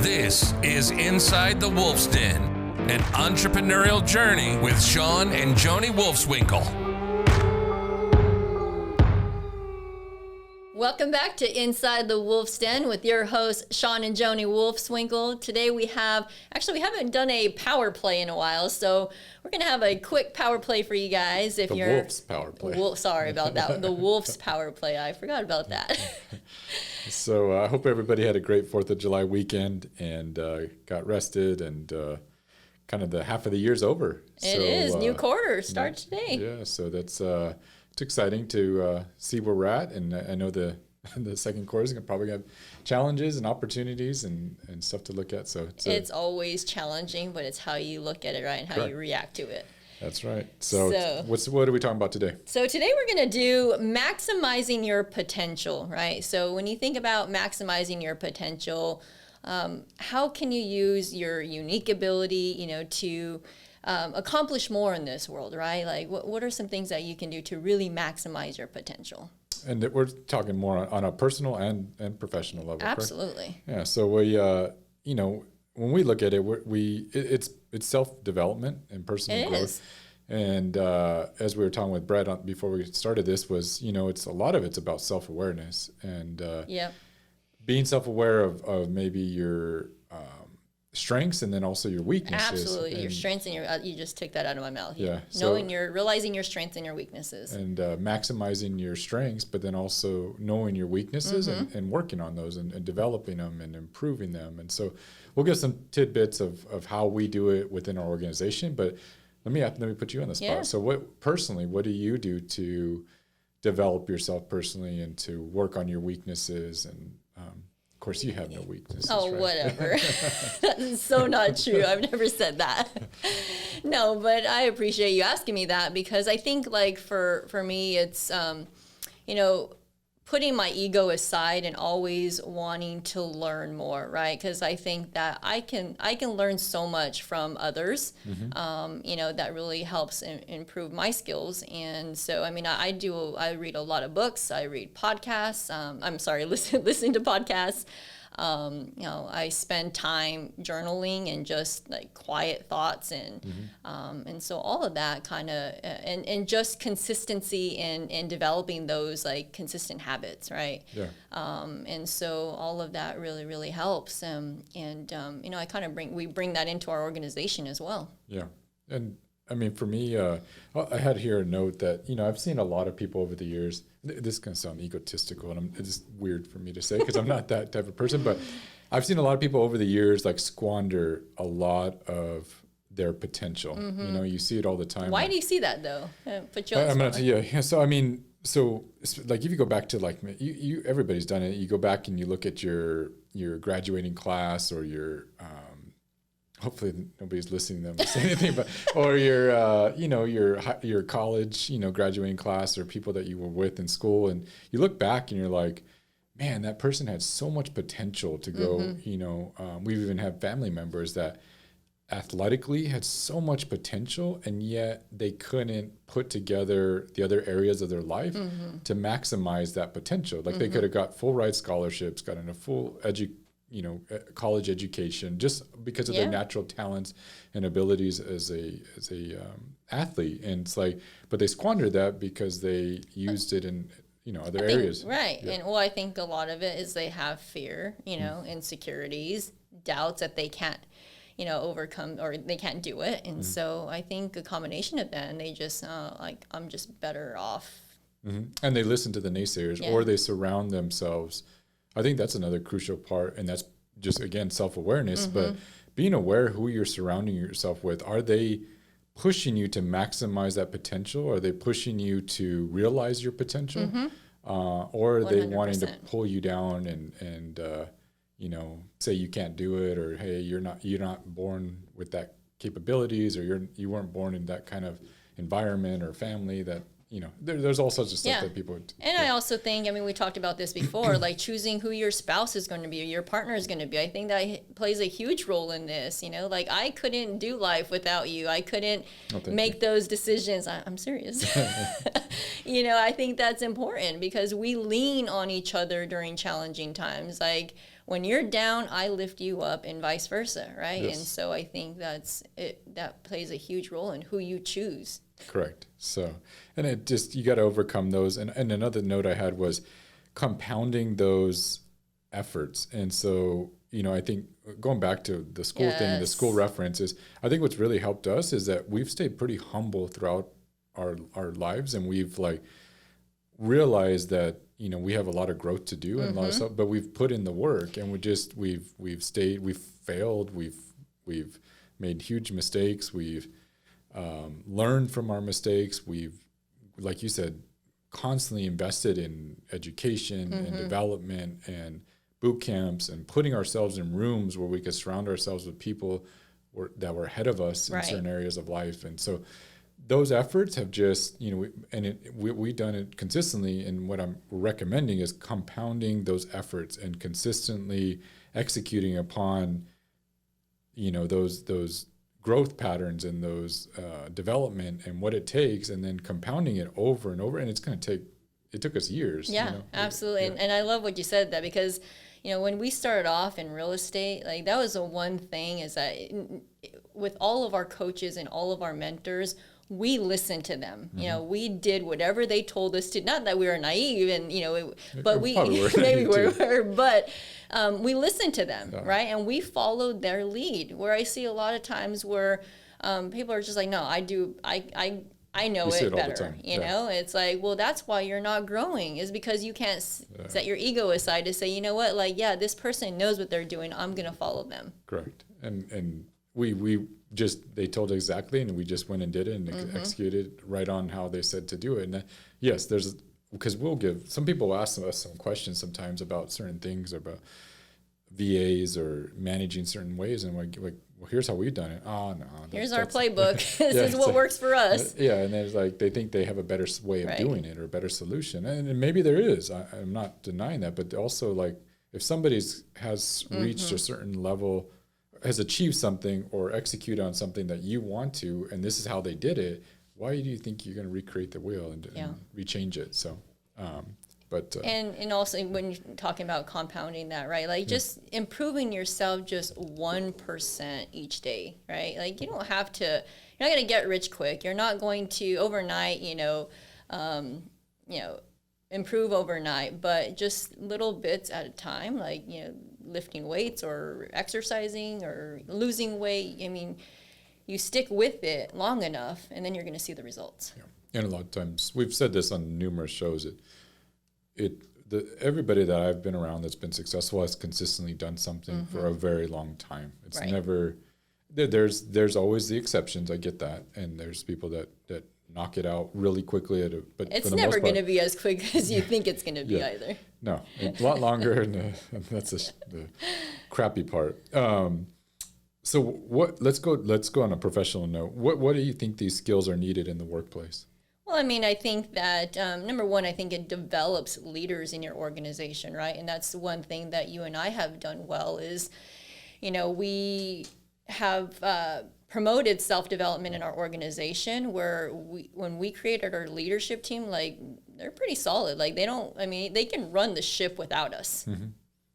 This is Inside the Wolf's Den, an entrepreneurial journey with Shawn and Joni Wolfswinkle. Welcome back to Inside the Wolf's Den with your hosts, Shawn and Joni Wolfswinkle. Today we haven't done a power play in a while, so we're going to have a quick power play for you guys. If you're Wolf's power play. Sorry about that. The Wolf's power play. I forgot about that. So I hope everybody had a great 4th of July weekend and got rested and kind of the half of the year's over. It is. New quarter starts today. Yeah, so that's it's exciting to see where we're at. And I know the second quarter is probably going to have challenges and opportunities and stuff to look at. So it's always challenging, but it's how you look at it, right, and how you react to it. That's right. So what are we talking about today? So today we're going to do maximizing your potential, right? So when you think about maximizing your potential, how can you use your unique ability, to accomplish more in this world, right? Like what are some things that you can do to really maximize your potential? And we're talking more on a personal and professional level. Absolutely. Correct? Yeah. So we, when we look at it, it's self-development and personal growth. And as we were talking with Brett before we started this was, it's a lot of it's about self-awareness and being self-aware of maybe your strengths and then also your weaknesses. Absolutely. And your strengths and you just took that out of my mouth. Yeah. Realizing your strengths and your weaknesses. And maximizing your strengths, but then also knowing your weaknesses and working on those and developing them and improving them. And so we'll give some tidbits of how we do it within our organization, but let me put you on the spot. Yeah. So what do you do to develop yourself personally and to work on your weaknesses? And of course, you have no weaknesses. Oh, right? whatever. That is so not true. I've never said that. No, but I appreciate you asking me that because I think like for me, it's, putting my ego aside and always wanting to learn more, right? Because I think that I can learn so much from others, that really helps improve my skills. And so, I read a lot of books, I read podcasts, listen to podcasts. I spend time journaling and just like quiet thoughts and so all of that kind of and just consistency in developing those like consistent habits, right? Yeah. And so all of that really, really helps. I kind of we bring that into our organization as well. Yeah. And I mean, for me, I had here a note that, I've seen a lot of people over the years, this is going to sound egotistical and it's weird for me to say because I'm not that type of person, but I've seen a lot of people over the years like squander a lot of their potential. You see it all the time. Why do you see that though? Put you on I'm going to tell you. Yeah. So like if you go back to like you everybody's done it. You go back and you look at your graduating class or your hopefully nobody's listening to them say anything, but or your college, graduating class or people that you were with in school, and you look back and you're like, man, that person had so much potential to go. We've even had family members that athletically had so much potential, and yet they couldn't put together the other areas of their life to maximize that potential. Like they could have got full ride scholarships, gotten a full college education just because of their natural talents and abilities as a athlete. And it's like, but they squandered that because they used it in, other areas. Right. Yeah. And I think a lot of it is they have fear, insecurities, doubts that they can't, overcome or they can't do it. And so I think a combination of that, and they just I'm just better off. And they listen to the naysayers or they surround themselves. I think that's another crucial part, and that's just, again, self-awareness, but being aware who you're surrounding yourself with. Are they pushing you to maximize that potential? Are they pushing you to realize your potential? Or are they 100%. Wanting to pull you down and say you can't do it, or, hey, you're not born with that capabilities, or you weren't born in that kind of environment or family that, there's all sorts of stuff that people would. And I also think, we talked about this before, like choosing who your spouse is going to be or your partner is going to be. I think that plays a huge role in this, like I couldn't do life without you. I couldn't make those decisions. I'm serious. I think that's important because we lean on each other during challenging times. Like when you're down, I lift you up, and vice versa, right? Yes. And so I think that plays a huge role in who you choose. Correct. So, and it just, you got to overcome those. And another note I had was compounding those efforts. And so, I think going back to the school thing, the school references, I think what's really helped us is that we've stayed pretty humble throughout our lives, and we've like realized that, we have a lot of growth to do and a lot of stuff, but we've put in the work, and we've stayed, we've failed, we've made huge mistakes, we've learned from our mistakes, we've, like you said, constantly invested in education and development and boot camps, and putting ourselves in rooms where we could surround ourselves with people that were ahead of us in certain areas of life. And so those efforts have just, we've done it consistently. And what I'm recommending is compounding those efforts and consistently executing upon, those growth patterns and those development and what it takes, and then compounding it over and over. And it's going to take, it took us years. Yeah, absolutely. Yeah. And I love what you said that, because, when we started off in real estate, like that was the one thing, is that with all of our coaches and all of our mentors, we listened to them. We did whatever they told us to. Not that we were naive, and but we maybe we were, but we listened to them, right? And we followed their lead. Where I see a lot of times where people are just like, no, I know it better. It's like, well, that's why you're not growing, is because you can't set your ego aside to say, you know what, like, yeah, this person knows what they're doing, I'm going to follow them. Correct. And we just, they told exactly, and we just went and did it and executed right on how they said to do it. And yes, because some people will ask us some questions sometimes about certain things, about VAs or managing certain ways, and like, well, here's how we've done it. Oh no, here's our playbook. This is what works for us. And there's like, they think they have a better way of doing it or a better solution, and maybe there is. I'm not denying that, but also, like, if somebody has reached a certain level, has achieved something or execute on something that you want to, and this is how they did it, why do you think you're going to recreate the wheel and rechange it? So. And also when you're talking about compounding that, right? Like just improving yourself just 1% each day, right? Like you don't have to, you're not going to get rich quick. You're not going to overnight, improve overnight, but just little bits at a time, like, lifting weights or exercising or losing weight. I mean, you stick with it long enough, and then you're going to see the results. Yeah. And a lot of times, we've said this on numerous shows, everybody that I've been around that's been successful has consistently done something for a very long time. It's never, there's always the exceptions. I get that. And there's people that knock it out really quickly. But it's never going to be as quick as you think it's going to be either. No, a lot longer. And that's the crappy part. So let's go on a professional note. What do you think these skills are needed in the workplace? Well, I mean, I think that, number one, I think it develops leaders in your organization, right? And that's one thing that you and I have done well is, we have promoted self-development in our organization, where when we created our leadership team, like, they're pretty solid. Like, they can run the ship without us. Mm-hmm.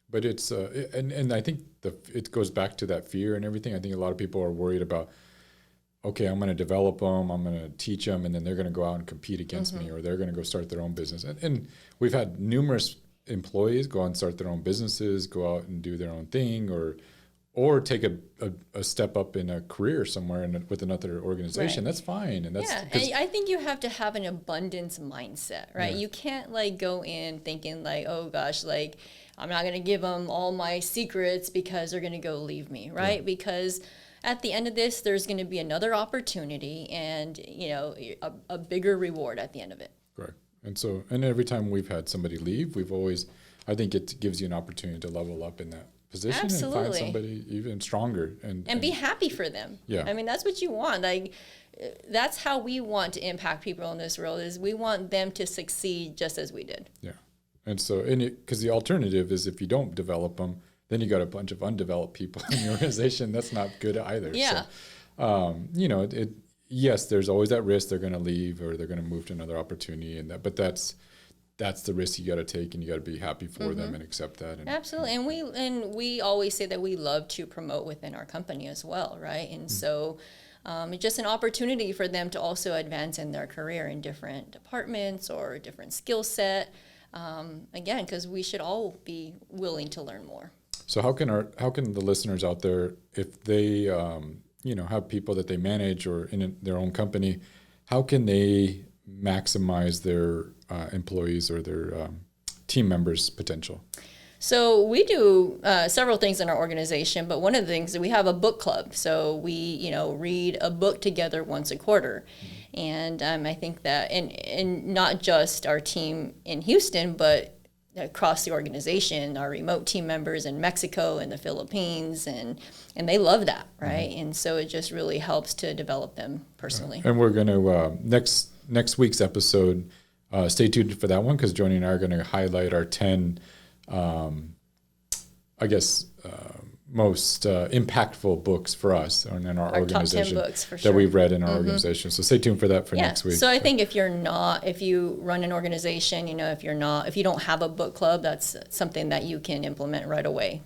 But it's, and I think it goes back to that fear and everything. I think a lot of people are worried about, okay, I'm going to develop them, I'm going to teach them, and then they're going to go out and compete against me, or they're going to go start their own business. And we've had numerous employees go out and start their own businesses, go out and do their own thing, or take a step up in a career somewhere with another organization. That's fine. And that's, and I think you have to have an abundance mindset, right? You can't like go in thinking like, oh gosh, like I'm not going to give them all my secrets because they're going to go leave me, right? Because at the end of this, there's going to be another opportunity and, a bigger reward at the end of it. Correct. And every time we've had somebody leave, I think it gives you an opportunity to level up in that position. Absolutely. And find somebody even stronger. And be happy for them. Yeah. I mean, that's what you want. Like, that's how we want to impact people in this world, is we want them to succeed just as we did. Yeah. And so, because the alternative is if you don't develop them, then you got a bunch of undeveloped people in your organization. That's not good either. Yeah. So, yes, there's always that risk they're going to leave or they're going to move to another opportunity, but that's that's the risk you got to take, and you got to be happy for them and accept that. And, Absolutely. And we always say that we love to promote within our company as well, right? And so it's just an opportunity for them to also advance in their career in different departments or different skill set. Again, because we should all be willing to learn more. So how can the listeners out there, if they have people that they manage or in their own company, how can they maximize their employees or their team members' potential? So we do several things in our organization, but one of the things that we have a book club. So we, read a book together once a quarter. And I think that, and not just our team in Houston, but across the organization, our remote team members in Mexico and the Philippines, and they love that, right? And so it just really helps to develop them personally. And we're going to, next week's episode, stay tuned for that one, because Joni and I are going to highlight our 10, most impactful books for us and in our organization top 10 books for that sure. we've read in our organization. So stay tuned for that for next week. So I think if you run an organization, if you don't have a book club, that's something that you can implement right away.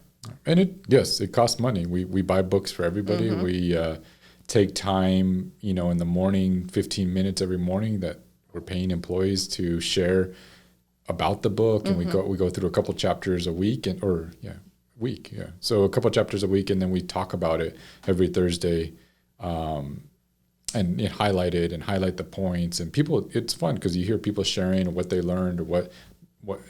And it costs money. We buy books for everybody. We take time, in the morning, 15 minutes every morning that we're paying employees to share about the book, and we go through a couple chapters a week, So a couple chapters a week, and then we talk about it every Thursday, and highlight it and highlight the points. And people, it's fun because you hear people sharing what they learned or what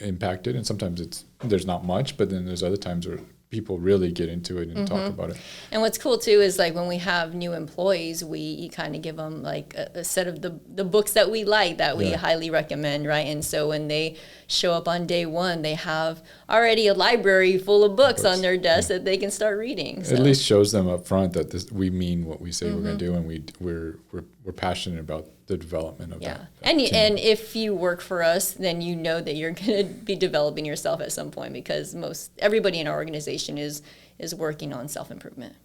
impacted, and sometimes there's not much, but then there's other times where people really get into it and talk about it. And what's cool too is like when we have new employees, we kind of give them like a set of the books that we like, that we highly recommend, right? And so when they show up on day one, they have already a library full of books on their desk that they can start reading. So. At least shows them up front that we mean what we say we're going to do, and we're passionate about the development of that. And if you work for us, then you know that you're going to be developing yourself at some point, because everybody in our organization is working on self-improvement.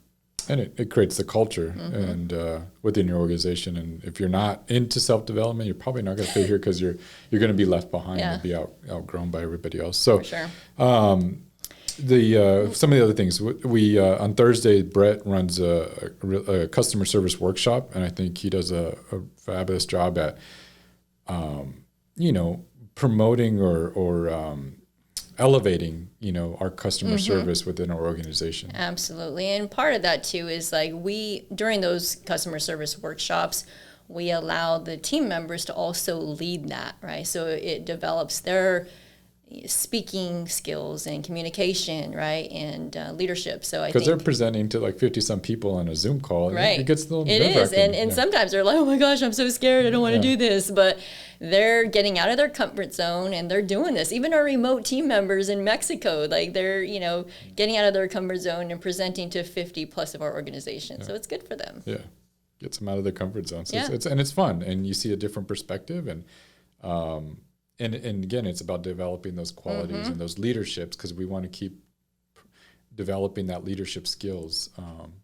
And it creates the culture and within your organization. And if you're not into self-development, you're probably not going to fit here, because you're going to be left behind and be outgrown by everybody else. So for sure. Some of the other things, we on Thursday, Brett runs a customer service workshop, and I think he does a fabulous job at promoting or elevating our customer service within our organization. Absolutely. And part of that too is like during those customer service workshops, we allow the team members to also lead that, right? So it develops their speaking skills and communication, right, and leadership. So I think, because they're presenting to like 50-some people on a Zoom call, right? It gets a little It is, and sometimes they're like, "Oh my gosh, I'm so scared. I don't want to do this." But they're getting out of their comfort zone, and they're doing this. Even our remote team members in Mexico, like they're getting out of their comfort zone and presenting to 50 plus of our organization. So it's good for them. Yeah, gets them out of their comfort zone. So it's fun, and you see a different perspective, and again, it's about developing those qualities and those leaderships, because we want to keep developing that leadership skills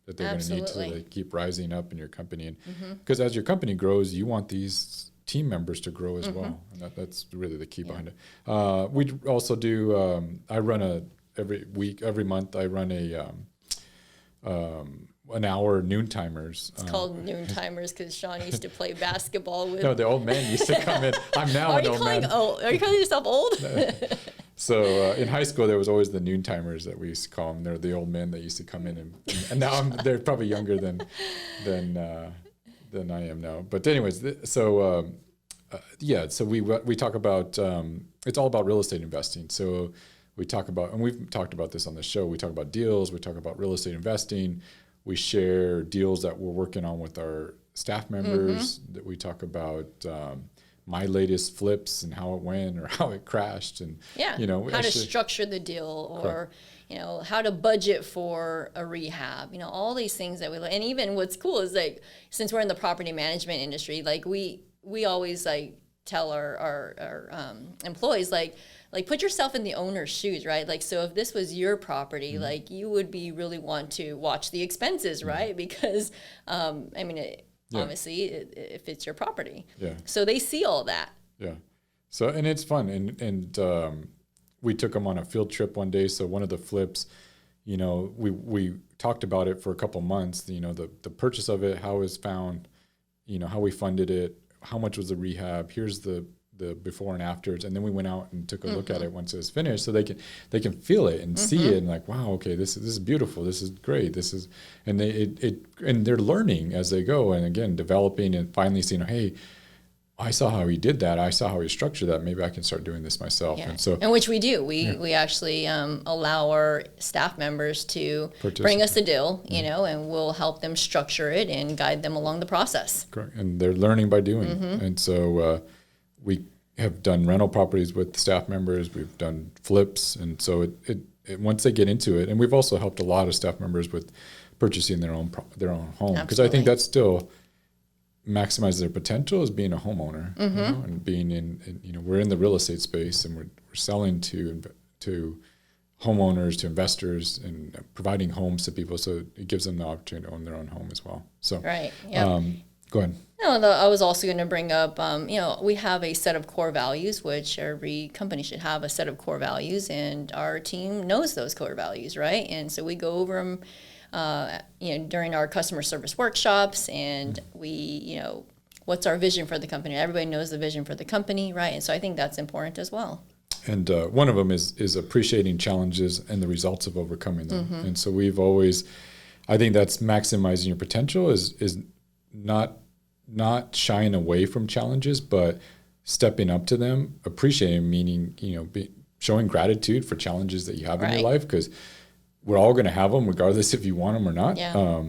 that they're going to need to keep rising up in your company. And because as your company grows, you want these team members to grow as well. And that's really the key behind it. We also do, I run every month, I run an hour noon timers. It's called noon timers because Shawn used to play basketball with. No, the old man used to come in. I'm now an old man. Are you calling yourself old? So in high school, there was always the noon timers that we used to call them. They're the old men that used to come in, and now they're probably younger than I am now. But anyways, so we talk about it's all about real estate investing. So we talk about, and we've talked about this on the show. We talk about deals. We talk about real estate investing. We share deals that we're working on with our staff members. That we talk about my latest flips and how it went or how it crashed, and how to structure the deal, or how to budget for a rehab. All these things that and even what's cool is like, since we're in the property management industry, like we always like tell our employees like put yourself in the owner's shoes, right? Like, so if this was your property, like you would really want to watch the expenses, right? Because, obviously if it's your property. Yeah. So they see all that. Yeah. So, and it's fun. And we took them on a field trip one day. So one of the flips, we talked about it for a couple months, the purchase of it, how it was found, how we funded it, how much was the rehab, here's the before and afters. And then we went out and took a look at it once it was finished, so they can feel it and see it and like, wow, okay, this is beautiful. This is great. And and they're learning as they go. And again, developing and finally seeing, hey, I saw how he did that. I saw how he structured that. Maybe I can start doing this myself. Yeah. And which we do. We actually allow our staff members to bring us a deal, and we'll help them structure it and guide them along the process. Correct. And they're learning by doing. And so we have done rental properties with staff members. We've done flips. And so it once they get into it, and we've also helped a lot of staff members with purchasing their own home. Because I think that's still maximize their potential as being a homeowner, and being in we're in the real estate space, and we're selling to homeowners, to investors, and providing homes to people. So it gives them the opportunity to own their own home as well. So right, yeah. Go ahead. No, I was also going to bring up, we have a set of core values, which every company should have a set of core values, and our team knows those core values, right? And so we go over them during our customer service workshops, and we, what's our vision for the company? Everybody knows the vision for the company, right? And so I think that's important as well. And one of them is appreciating challenges and the results of overcoming them. And so we've always, I think that's maximizing your potential is not shying away from challenges, but stepping up to them, appreciating, meaning, showing gratitude for challenges that you have in your life, because we're all going to have them regardless if you want them or not. Yeah.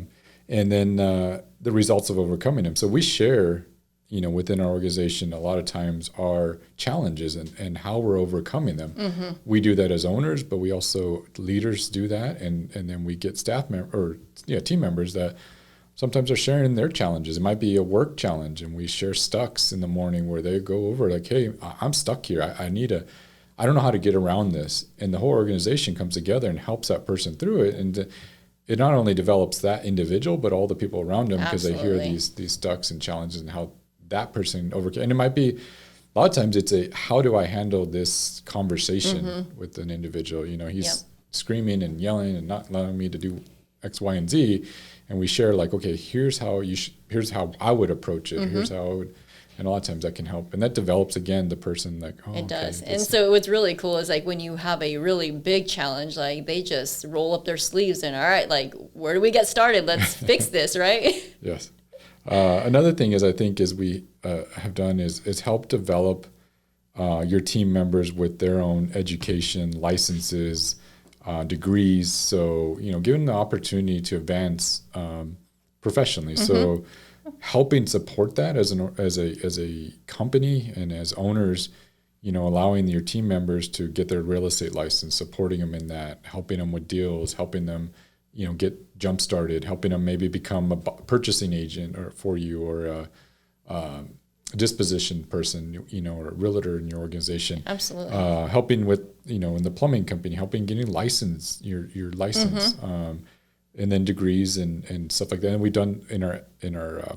And then the results of overcoming them. So we share, within our organization, a lot of times our challenges and how we're overcoming them. We do that as owners, but we also, leaders do that. And then we get team members that sometimes are sharing their challenges. It might be a work challenge, and we share stucks in the morning where they go over like, hey, I'm stuck here. I don't know how to get around this. And the whole organization comes together and helps that person through it. And it not only develops that individual, but all the people around them, because they hear these stucks and challenges and how that person overcame. And it might be, a lot of times it's how do I handle this conversation with an individual? He's screaming and yelling and not allowing me to do X, Y, and Z. And we share like, okay, here's how I would approach it. Here's how I would. And a lot of times that can help. And that develops, again, the person like, oh, it does. And so what's really cool is like when you have a really big challenge, like they just roll up their sleeves and, all right, like, where do we get started? Let's fix this, right? Yes. Another thing is, I think, is we have done is help develop your team members with their own education, licenses, degrees. So, give them the opportunity to advance professionally. So helping support that as a company and as owners, allowing your team members to get their real estate license, supporting them in that, helping them with deals, helping them, get jump started, helping them maybe become a purchasing agent for you, or a disposition person, or a realtor in your organization. Absolutely. Helping with, in the plumbing company, helping getting license, your license. And then degrees and stuff like that. And we've done in our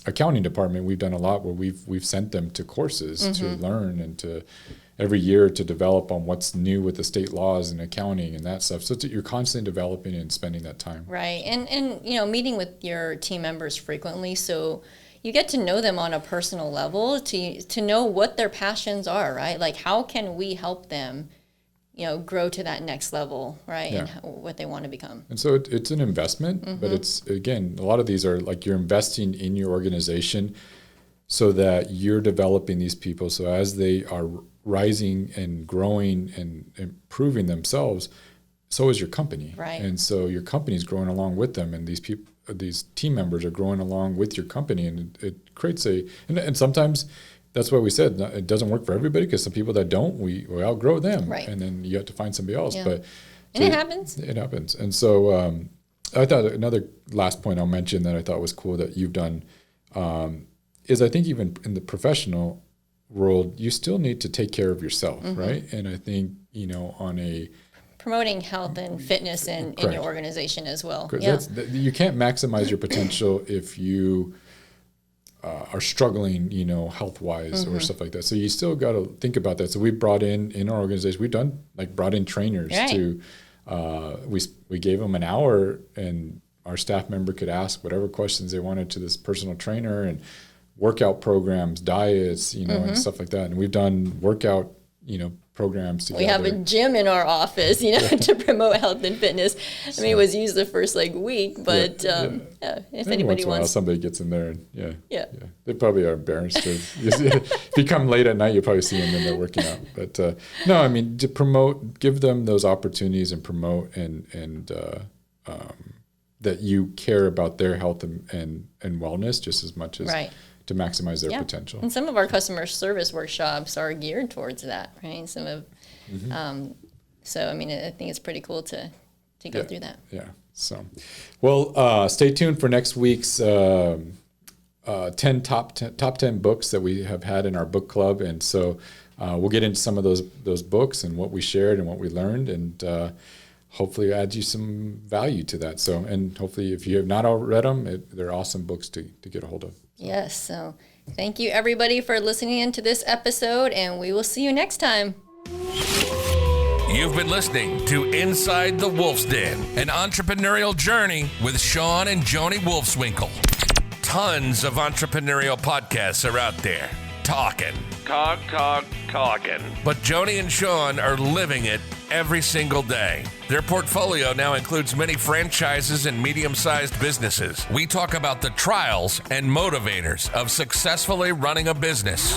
accounting department, we've done a lot where we've sent them to courses to learn and to every year to develop on what's new with the state laws and accounting and that stuff. So you're constantly developing and spending that time. Right. And meeting with your team members frequently, so you get to know them on a personal level, to know what their passions are, right? Like, how can we help them grow to that next level, right? Yeah. And what they want to become. And so it's an investment, but it's, again, a lot of these are like you're investing in your organization so that you're developing these people. So as they are rising and growing and improving themselves, so is your company. Right. And so your company is growing along with them, and these team members are growing along with your company, and it creates and sometimes that's why we said it doesn't work for everybody, because some people that don't, we outgrow them, right. And then you have to find somebody else. Yeah. But it happens. It happens. And so I thought another last point I'll mention that I thought was cool that you've done is, I think, even in the professional world, you still need to take care of yourself, right? And I think, on a promoting health and fitness in your organization as well. Yeah. You can't maximize your potential if you are struggling, health-wise or stuff like that. So you still got to think about that. So we brought in our organization, we've done brought in trainers to, we gave them an hour, and our staff member could ask whatever questions they wanted to this personal trainer, and workout programs, diets, and stuff like that. And we've done workout, programs together. We have a gym in our office, to promote health and fitness. I mean, it was used the first week, but if anybody wants, somebody gets in there, and they probably are embarrassed to. If you come late at night, you'll probably see them in there working out. But no, I mean, to promote, give them those opportunities and promote and that you care about their health and wellness just as much as to maximize their potential. And some of our customer service workshops are geared towards that, right? Some of, so I mean, I think it's pretty cool to go through that. Yeah. So, well, stay tuned for next week's 10 top 10 books that we have had in our book club, and so we'll get into some of those books and what we shared and what we learned, and hopefully add you some value to that. So, and hopefully, if you have not all read them, they're awesome books to get a hold of. Yes. So thank you, everybody, for listening into this episode, and we will see you next time. You've been listening to Inside the Wolf's Den, an entrepreneurial journey with Shawn and Joni Wolfswinkle. Tons of entrepreneurial podcasts are out there, talking. But Joni and Shawn are living it every single day. Their portfolio now includes many franchises and medium-sized businesses. We talk about the trials and motivators of successfully running a business.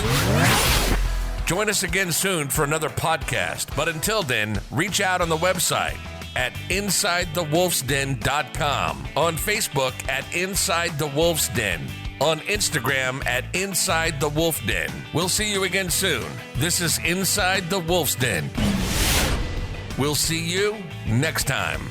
Join us again soon for another podcast. But until then, reach out on the website at InsideTheWolf'sDen.com, on Facebook at Inside the Wolf's Den, on Instagram at Inside the Wolf Den. We'll see you again soon. This is Inside the Wolf's Den. We'll see you next time.